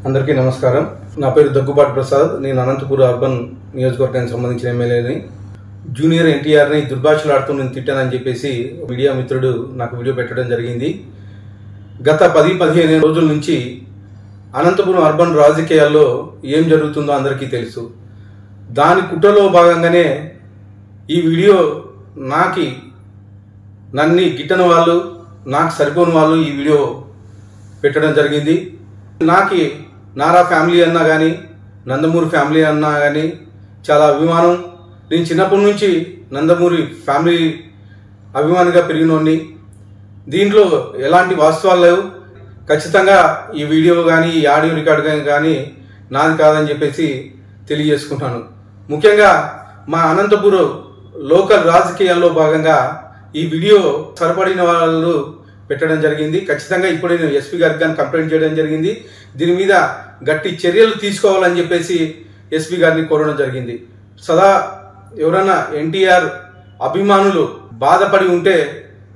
అందరికీ నమస్కారం. నా పేరు దగ్గుబాటి ప్రసాద్. నేను అనంతపురం అర్బన్ నియోజకవర్గానికి సంబంధించిన ఎమ్మెల్యేని. జూనియర్ ఎన్టీఆర్ని దుర్భాషలాడుతూ నేను తిట్టానని చెప్పేసి మీడియా మిత్రుడు నాకు వీడియో పెట్టడం జరిగింది. గత 10-15 రోజుల నుంచి అనంతపురం అర్బన్ రాజకీయాల్లో ఏం జరుగుతుందో అందరికీ తెలుసు. దాని కుట్రలో భాగంగానే ఈ వీడియో నన్ను గిట్టని వాళ్ళు, నాకు సరిపోని వాళ్ళు ఈ వీడియో పెట్టడం జరిగింది. నారా ఫ్యామిలీ అన్నా కానీ, నందమూరి ఫ్యామిలీ అన్నా కానీ చాలా అభిమానం. నేను చిన్నప్పటి నుంచి నందమూరి ఫ్యామిలీ అభిమానిగా పెరిగినోడిని. దీంట్లో ఎలాంటి వాస్తవాలు లేవు. ఖచ్చితంగా ఈ వీడియో కానీ, ఈ ఆడియో రికార్డు కానీ నాది కాదని చెప్పేసి తెలియజేసుకుంటాను. ముఖ్యంగా మా అనంతపురం లోకల్ రాజకీయాల్లో భాగంగా ఈ వీడియో సరిపడిన వాళ్ళు పెట్టడం జరిగింది. ఖచ్చితంగా ఇప్పుడు నేను ఎస్పీ గారికి కానీ కంప్లైంట్ చేయడం జరిగింది. దీని మీద గట్టి చర్యలు తీసుకోవాలని చెప్పేసి ఎస్పీ గారిని కోరడం జరిగింది. సదా ఎవరైనా ఎన్టీఆర్ అభిమానులు బాధపడి ఉంటే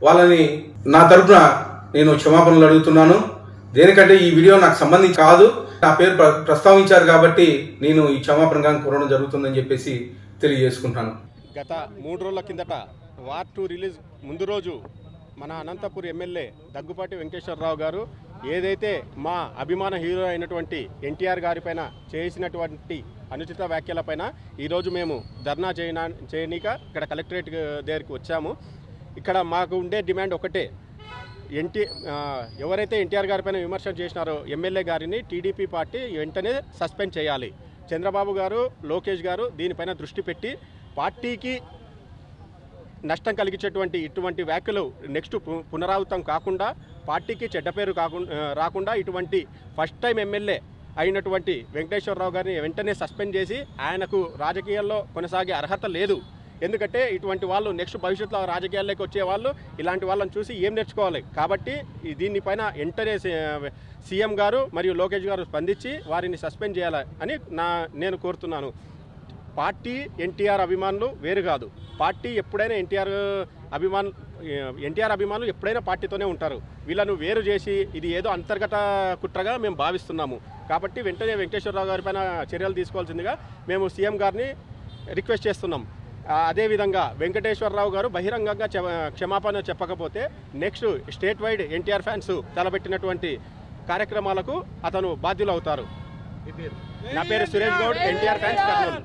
వాళ్ళని నా తరఫున నేను క్షమాపణలు అడుగుతున్నాను. దేనికంటే ఈ వీడియో నాకు సంబంధించి కాదు, నా పేరు ప్రస్తావించారు కాబట్టి నేను ఈ క్షమాపణ కోరడం జరుగుతుందని చెప్పేసి తెలియజేసుకుంటాను. గత 3 రోజుల కిందట వార్ 2 రిలీజ్ ముందు రోజు మన అనంతపురం ఎమ్మెల్యే దగ్గుపాటి వెంకటేశ్వరరావు గారు ఏదైతే మా అభిమాన హీరో అయినటువంటి ఎన్టీఆర్ గారిపైన చేసినటువంటి అనుచిత వ్యాఖ్యలపైన ఈరోజు మేము ధర్నా చేయనీక ఇక్కడ కలెక్టరేట్ దగ్గరికి వచ్చాము. ఇక్కడ మాకు ఉండే డిమాండ్ ఒకటే, ఎవరైతే ఎన్టీఆర్ గారిపైన విమర్శ చేసినారో ఎమ్మెల్యే గారిని టీడీపీ పార్టీ వెంటనే సస్పెండ్ చేయాలి. చంద్రబాబు గారు, లోకేష్ గారు దీనిపైన దృష్టి పెట్టి పార్టీకి నష్టం కలిగించేటువంటి ఇటువంటి వ్యాఖ్యలు నెక్స్ట్ పునరావృతం కాకుండా, పార్టీకి చెడ్డ పేరు రాకుండా ఇటువంటి ఫస్ట్ టైం ఎమ్మెల్యే అయినటువంటి వెంకటేశ్వరరావు గారిని వెంటనే సస్పెండ్ చేసి ఆయనకు రాజకీయాల్లో కొనసాగే అర్హత లేదు. ఎందుకంటే ఇటువంటి వాళ్ళు నెక్స్ట్ భవిష్యత్తులో రాజకీయాల్లోకి వచ్చే వాళ్ళు ఇలాంటి వాళ్ళని చూసి ఏం నేర్చుకోవాలి. కాబట్టి దీనిపైన వెంటనే సీఎం గారు మరియు లోకేష్ గారు స్పందించి వారిని సస్పెండ్ చేయాలని నేను కోరుతున్నాను. పార్టీ ఎన్టీఆర్ అభిమానులు వేరు కాదు. పార్టీ ఎప్పుడైనా ఎన్టీఆర్ అభిమానులు ఎప్పుడైనా పార్టీతోనే ఉంటారు. వీళ్ళను వేరు చేసి ఇది ఏదో అంతర్గత కుట్రగా మేము భావిస్తున్నాము. కాబట్టి వెంటనే వెంకటేశ్వరరావు గారి పైన చర్యలు తీసుకోవాల్సిందిగా మేము సీఎం గారిని రిక్వెస్ట్ చేస్తున్నాం. అదేవిధంగా వెంకటేశ్వరరావు గారు బహిరంగంగా క్షమాపణ చెప్పకపోతే next state wide NTR fans తలపెట్టినటువంటి కార్యక్రమాలకు అతను బాధ్యులు అవుతారు. నా పేరు సురేష్ గౌడ్, ఎన్టీఆర్ ఫ్యాన్స్ కర్నూలు.